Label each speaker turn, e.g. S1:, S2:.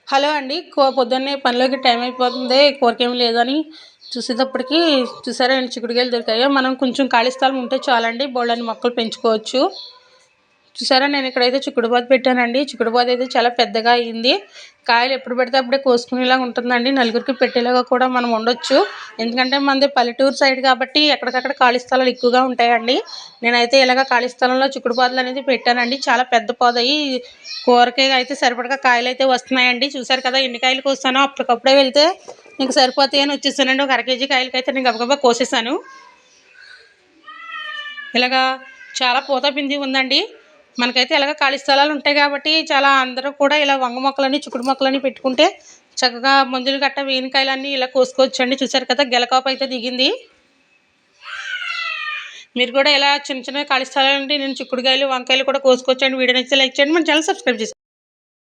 S1: Hello అండి. పొద్దున్నే పనిలోకి టైం అయిపోతుంది. కూరకేమి లేదని చూసేటప్పటికి చూసారా ఎన్ని చిక్కుడుకాయలు దొరికాయో. మనం కొంచెం ఖాళీ స్థలం ఉంటే చాలండి బోలెడన్ని మొక్కలు పెంచుకోవచ్చు. చూసారా నేను ఇక్కడైతే చిక్కుడుబాత పెట్టానండి. చిక్కుడుబాత అయితే చాలా పెద్దగా అయింది. కాయలు ఎప్పుడు పడితే అప్పుడే కోసుకునేలాగా ఉంటుందండి. నలుగురికి పెట్టేలాగా కూడా మనం ఉండొచ్చు. ఎందుకంటే మనది పల్లెటూరు సైడ్ కాబట్టి ఎక్కడికక్కడ ఖాళీ స్థలాలు ఎక్కువగా ఉంటాయండి. నేనైతే ఇలాగ ఖాళీ స్థలంలో చిక్కుడుబాతలు అనేది పెట్టానండి. చాలా పెద్ద పోదయి. కూరకి అయితే సరిపడగా కాయలు అయితే వస్తున్నాయండి. చూసారు కదా ఎన్ని కాయలు కోస్తానో. అప్పటికప్పుడే వెళ్తే నీకు సరిపోతాయి అని వచ్చేసానండి. ఒక 1/2 కేజీ కాయలకైతే నేను గబగబా కోసేసాను. ఇలాగా చాలా పూత పిండి ఉందండి. మనకైతే ఇలాగ ఖాళీ స్థలాలు ఉంటాయి కాబట్టి చాలా అందరూ కూడా ఇలా వంగ మొక్కలని చిక్కుడు మొక్కలని పెట్టుకుంటే చక్కగా మందులు గట్ట వేనికాయలన్నీ ఇలా కోసుకోవచ్చండి. చూసారు కదా గెలకాపు అయితే దిగింది. మీరు కూడా ఇలా చిన్న చిన్న ఖాళీ స్థలాలు ఉంటే నేను చిక్కుడుకాయలు వంకాయలు కూడా కోసుకోవచ్చండి. వీడియో నచ్చితే లైక్ చేయండి. మన ఛానల్ సబ్స్క్రైబ్ చేసుకోండి.